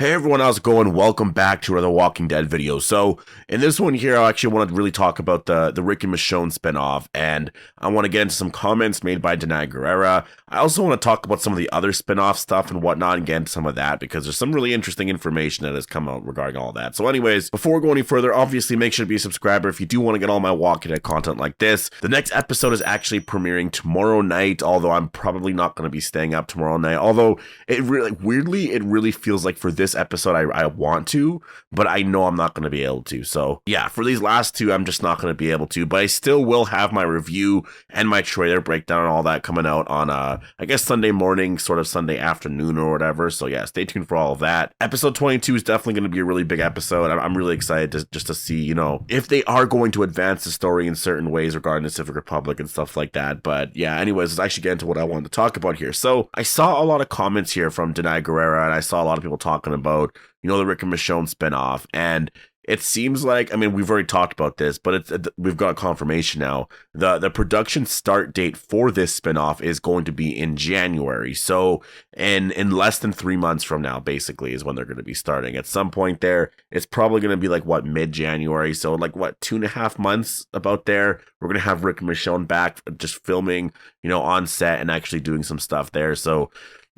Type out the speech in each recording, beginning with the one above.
Hey everyone, how's it going? Welcome back to another Walking Dead video. So, in this one here, I actually want to really talk about the Rick and Michonne spinoff, and I want to get into some comments made by Denai Guerrera. I also want to talk about some of the other spinoff stuff and whatnot, and get into some of that, because there's some really interesting information that has come out regarding all that. So anyways, before we go any further, obviously make sure to be a subscriber if you do want to get all my Walking Dead content like this. The next episode is actually premiering tomorrow night, although I'm probably not going to be staying up tomorrow night, although it really feels like for this episode I want to, but I know I'm not going to be able to. So yeah, for these last two I'm just not going to be able to, but I still will have my review and my trailer breakdown and all that coming out on I guess Sunday morning, sort of Sunday afternoon or whatever. So yeah, stay tuned for all of that. Episode 22 is definitely going to be a really big episode. I'm really excited to see, you know, if they are going to advance the story in certain ways regarding the Civic Republic and stuff like that. But yeah, anyways, let's actually get into what I wanted to talk about here. So I saw a lot of comments here from Denai Guerrera, and I saw a lot of people talking about, you know, the Rick and Michonne spinoff, and it seems like, I mean, we've already talked about this, but we've got confirmation now. The production start date for this spinoff is going to be in January. So in less than 3 months from now, basically, is when they're going to be starting. At some point there, it's probably going to be like, what, mid-January? So like, what, 2.5 months about there? We're going to have Rick and Michonne back just filming, you know, on set and actually doing some stuff there. So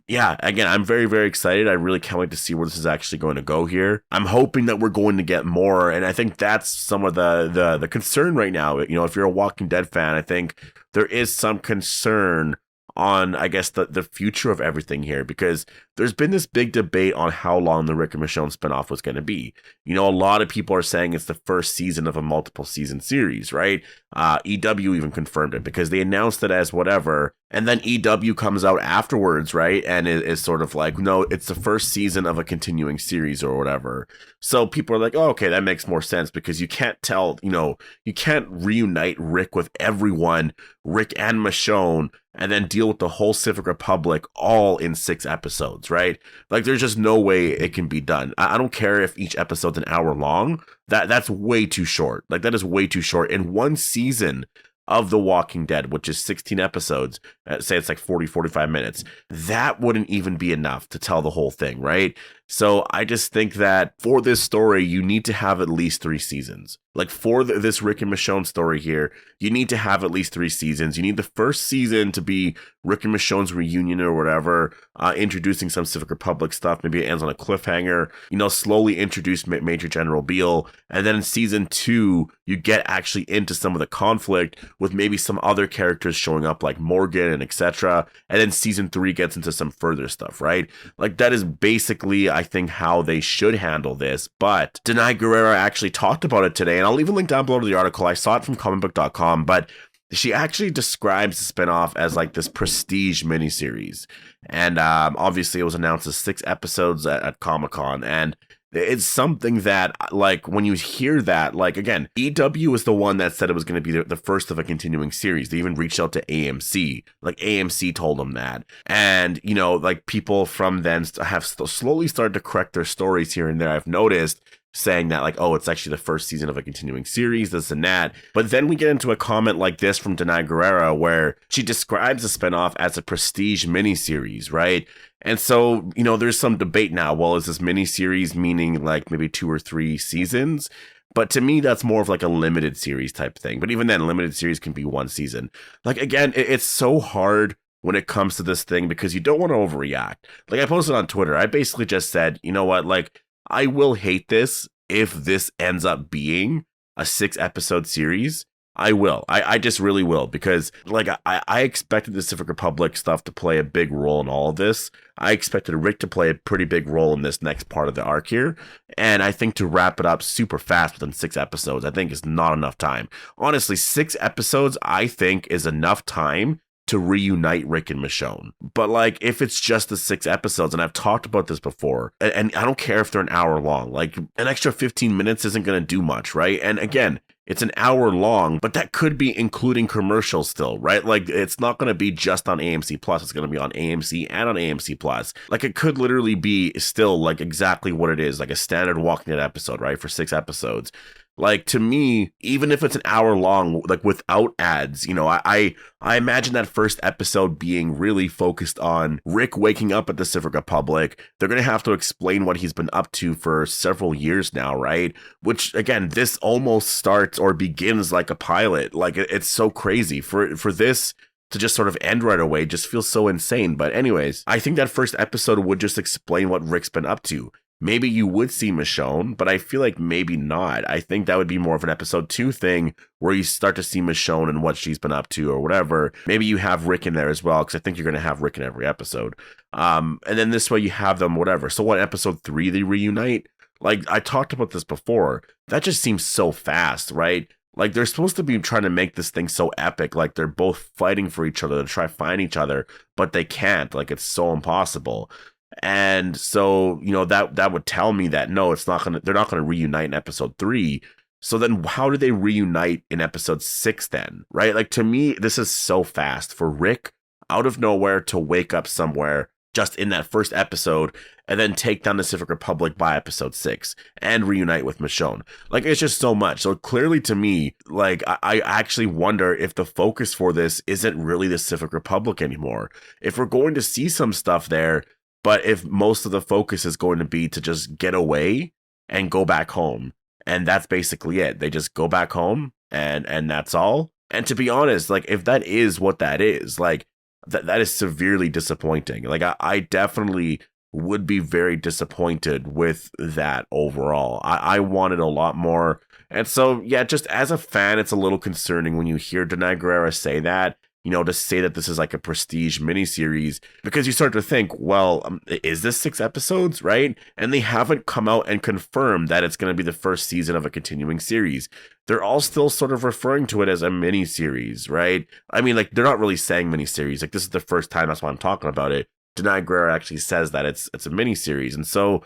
yeah, again, I'm very, very excited. I really can't wait to see where this is actually going to go here. I'm hoping that we're going to get more, and I think that's some of the concern right now. You know, if you're a Walking Dead fan, I think there is some concern on, I guess, the future of everything here, because there's been this big debate on how long the Rick and Michonne spinoff was going to be. You know, a lot of people are saying it's the first season of a multiple season series, right? EW even confirmed it, because they announced it as whatever, and then EW comes out afterwards, right? And it is sort of like, no, it's the first season of a continuing series or whatever. So people are like, oh, okay, that makes more sense, because you can't tell, you know, you can't reunite Rick with everyone, Rick and Michonne, and then deal with the whole Civic Republic all in 6 episodes, right? Like, there's just no way it can be done. I don't care if each episode's an hour long. That's way too short. Like, that is way too short. In one season of The Walking Dead, which is 16 episodes, say it's like 45 minutes, that wouldn't even be enough to tell the whole thing, right? So I just think that for this story, you need to have at least 3 seasons. Like, for this Rick and Michonne story here, you need to have at least 3 seasons. You need the first season to be Rick and Michonne's reunion or whatever, introducing some Civic Republic stuff. Maybe it ends on a cliffhanger, you know, slowly introduce Major General Beale. And then in season 2, you get actually into some of the conflict with maybe some other characters showing up like Morgan and etc. And then season 3 gets into some further stuff, right? Like, that is basically, I think, how they should handle this. But Denai Guerrera actually talked about it today, and I'll leave a link down below to the article. I saw it from comicbook.com, but she actually describes the spinoff as like this prestige miniseries. And obviously it was announced as 6 episodes at Comic-Con, and it's something that, like, when you hear that, like, again, EW was the one that said it was going to be the first of a continuing series. They even reached out to AMC. Like, AMC told them that. And, you know, like, people from then have slowly started to correct their stories here and there, I've noticed, saying that, like, oh, it's actually the first season of a continuing series, this and that. But then we get into a comment like this from Denai Guerrera, where she describes the spinoff as a prestige miniseries, right? And so, you know, there's some debate now. Well, is this miniseries meaning like maybe 2 or 3 seasons? But to me, that's more of like a limited series type thing. But even then, limited series can be 1 season. Like, again, it's so hard when it comes to this thing, because you don't want to overreact. Like, I posted on Twitter, I basically just said, you know what, like, I will hate this if this ends up being a 6-episode series. I will. I just really will, because, like, I expected the Civic Republic stuff to play a big role in all of this. I expected Rick to play a pretty big role in this next part of the arc here. And I think to wrap it up super fast within 6 episodes, I think is not enough time. Honestly, 6 episodes, I think, is enough time to reunite Rick and Michonne. But, like, if it's just the 6 episodes, and I've talked about this before, and I don't care if they're an hour long, like, an extra 15 minutes isn't going to do much, right? And again, it's an hour long, but that could be including commercials still, right? Like, it's not going to be just on AMC Plus. It's going to be on AMC and on AMC Plus. Like, it could literally be still, like, exactly what it is, like a standard Walking Dead episode, right? For 6 episodes. Like, to me, even if it's an hour long, like without ads, I imagine that first episode being really focused on Rick waking up at the Civic Republic. They're going to have to explain what he's been up to for several years now, right? Which, again, this almost starts or begins like a pilot. Like, it's so crazy for this to just sort of end right away. Just feels so insane. But anyways, I think that first episode would just explain what Rick's been up to. Maybe you would see Michonne, but I feel like maybe not. I think that would be more of an episode 2 thing where you start to see Michonne and what she's been up to or whatever. Maybe you have Rick in there as well, because I think you're going to have Rick in every episode. And then this way you have them, whatever. So what, episode 3, they reunite? Like, I talked about this before. That just seems so fast, right? Like, they're supposed to be trying to make this thing so epic. Like, they're both fighting for each other to try to find each other, but they can't. Like, it's so impossible. And so, that would tell me that no, they're not gonna reunite in episode 3. So then how do they reunite in episode 6 then? Right? Like, to me, this is so fast for Rick out of nowhere to wake up somewhere just in that first episode and then take down the Civic Republic by episode 6 and reunite with Michonne. Like, it's just so much. So clearly to me, like, I actually wonder if the focus for this isn't really the Civic Republic anymore. If we're going to see some stuff there, but if most of the focus is going to be to just get away and go back home, and that's basically it. They just go back home and that's all. And to be honest, like, if that is what that is, like, that is severely disappointing. Like, I definitely would be very disappointed with that overall. I wanted a lot more. And so, yeah, just as a fan, it's a little concerning when you hear Danai Gurira say that. To say that this is like a prestige miniseries, because you start to think, well, is this 6 episodes, right? And they haven't come out and confirmed that it's going to be the first season of a continuing series. They're all still sort of referring to it as a miniseries, right? I mean, like, they're not really saying miniseries. Like, this is the first time, that's why I'm talking about it. Danai Gurira actually says that it's a miniseries, and so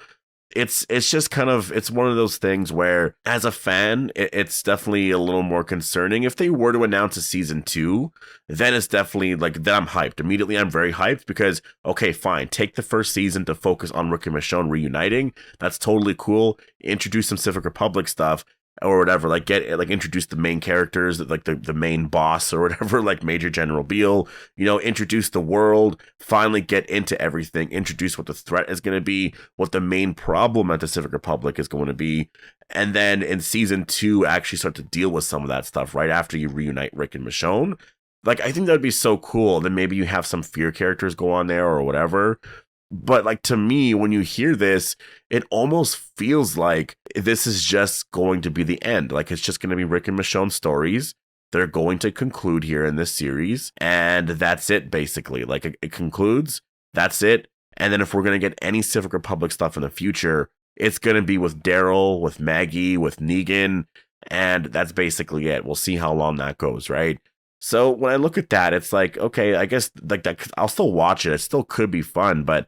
it's just kind of, it's one of those things where, as a fan, it's definitely a little more concerning. If they were to announce a season 2, then it's definitely like, then I'm hyped. Immediately, I'm very hyped because, okay, fine, take the first season to focus on Rick and Michonne reuniting. That's totally cool. Introduce some Civic Republic stuff or whatever, like introduce the main characters, like the main boss or whatever, like Major General Beale, introduce the world, finally get into everything, introduce what the threat is going to be, what the main problem at the Civic Republic is going to be, and then in season 2 actually start to deal with some of that stuff right after you reunite Rick and Michonne. Like, I think that would be so cool. Then maybe you have some fear characters go on there or whatever. But, like, to me, when you hear this, it almost feels like this is just going to be the end. Like, it's just going to be Rick and Michonne stories. They're going to conclude here in this series. And that's it, basically. Like, it concludes. That's it. And then if we're going to get any Civic Republic stuff in the future, it's going to be with Daryl, with Maggie, with Negan. And that's basically it. We'll see how long that goes, right? So when I look at that, it's like, okay, I guess like that, I'll still watch it. It still could be fun, but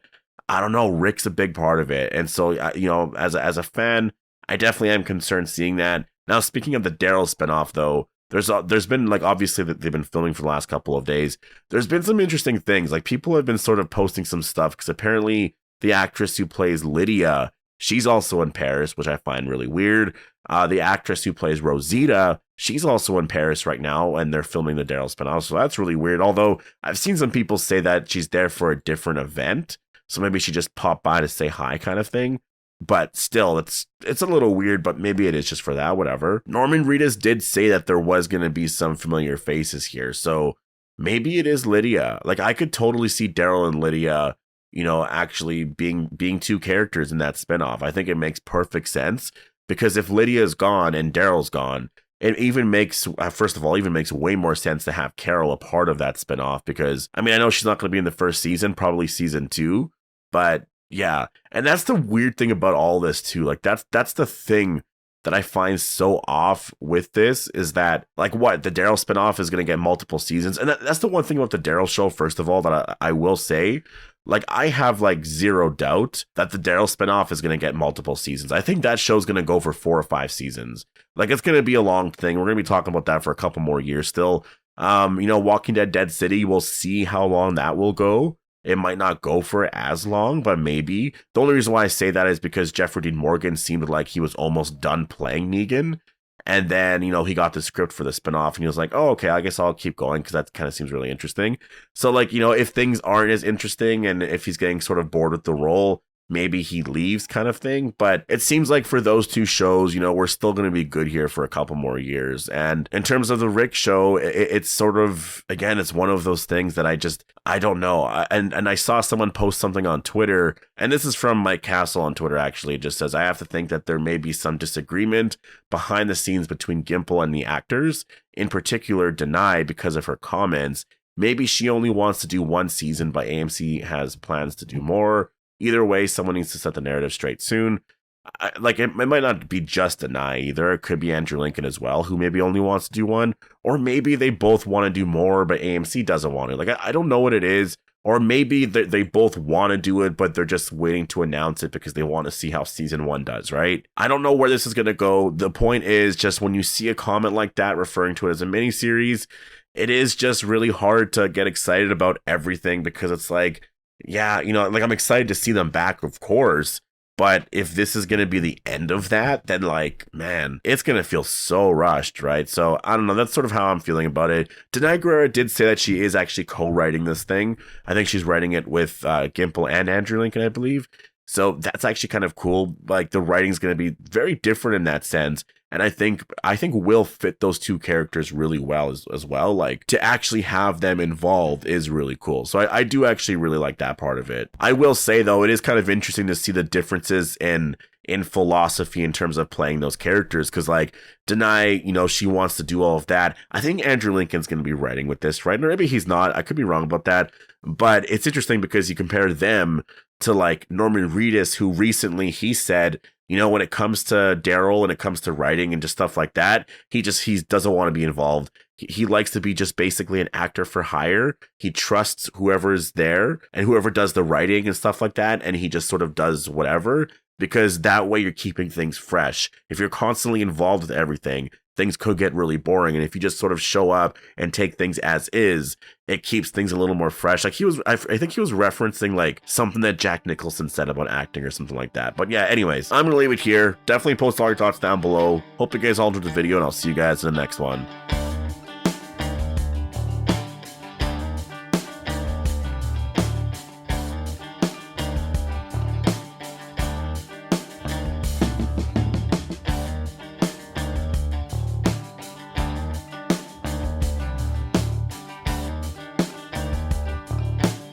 I don't know. Rick's a big part of it. And so, as a fan, I definitely am concerned seeing that. Now, speaking of the Daryl spinoff, though, there's been, like, obviously that they've been filming for the last couple of days. There's been some interesting things. Like, people have been sort of posting some stuff because apparently the actress who plays Lydia, she's also in Paris, which I find really weird. The actress who plays Rosita, she's also in Paris right now, and they're filming the Daryl spinoff, so that's really weird. Although I've seen some people say that she's there for a different event, so maybe she just popped by to say hi kind of thing. But still, it's a little weird, but maybe it is just for that, whatever. Norman Reedus did say that there was going to be some familiar faces here, so maybe it is Lydia. Like, I could totally see Daryl and Lydia, actually being 2 characters in that spinoff. I think it makes perfect sense, because if Lydia's gone and Daryl's gone, it even makes, first of all, even makes way more sense to have Carol a part of that spinoff, because, I mean, I know she's not going to be in the first season, probably season 2, but yeah. And that's the weird thing about all this too. Like, that's the thing that I find so off with this, is that, like, what, the Daryl spinoff is going to get multiple seasons. And that's the one thing about the Daryl show, first of all, that I will say, like, I have, like, zero doubt that the Daryl spinoff is going to get multiple seasons. I think that show's going to go for 4 or 5 seasons. Like, it's going to be a long thing. We're going to be talking about that for a couple more years still. Walking Dead Dead City, we'll see how long that will go. It might not go for as long, but maybe. The only reason why I say that is because Jeffrey Dean Morgan seemed like he was almost done playing Negan. And then, you know, he got the script for the spinoff and he was like, oh, okay, I guess I'll keep going because that kind of seems really interesting. So, like, you know, if things aren't as interesting and if he's getting sort of bored with the role, maybe he leaves kind of thing. But it seems like for those two shows, you know, we're still going to be good here for a couple more years. And in terms of the Rick show, it's sort of, again, it's one of those things that I don't know. And I saw someone post something on Twitter, and this is from Mike Castle on Twitter, actually. It just says, I have to think that there may be some disagreement behind the scenes between Gimple and the actors, in particular Denai, because of her comments. Maybe she only wants to do one season, but AMC has plans to do more. Either way, someone needs to set the narrative straight soon. It might not be just Denai either. It could be Andrew Lincoln as well, who maybe only wants to do one. Or maybe they both want to do more, but AMC doesn't want it. Like, I don't know what it is. Or maybe they both want to do it, but they're just waiting to announce it because they want to see how season 1 does, right? I don't know where this is going to go. The point is just when you see a comment like that referring to it as a miniseries, it is just really hard to get excited about everything because it's like, yeah, you know, like I'm excited to see them back, of course. But if this is going to be the end of that, then like, man, it's going to feel so rushed, right? So I don't know. That's sort of how I'm feeling about it. Denai Guerrera did say that she is actually co-writing this thing. I think she's writing it with Gimple and Andrew Lincoln, I believe. So that's actually kind of cool. Like the writing's going to be very different in that sense. And I think will fit those two characters really well as well. Like to actually have them involved is really cool. So I do actually really like that part of it. I will say though, it is kind of interesting to see the differences in philosophy in terms of playing those characters. Cause like Denai, you know, she wants to do all of that. I think Andrew Lincoln's going to be writing with this, right? Or maybe he's not. I could be wrong about that. But it's interesting because you compare them to like Norman Reedus, who recently he said, you know, when it comes to Daryl and it comes to writing and just stuff like that, he doesn't want to be involved. He likes to be just basically an actor for hire. He trusts whoever is there and whoever does the writing and stuff like that. And he just sort of does whatever, because that way you're keeping things fresh. If you're constantly involved with everything, things could get really boring. And if you just sort of show up and take things as is, it keeps things a little more fresh. Like I think he was referencing like something that Jack Nicholson said about acting or something like that. But yeah, anyways, I'm going to leave it here. Definitely post all your thoughts down below. Hope you guys all enjoyed the video and I'll see you guys in the next one.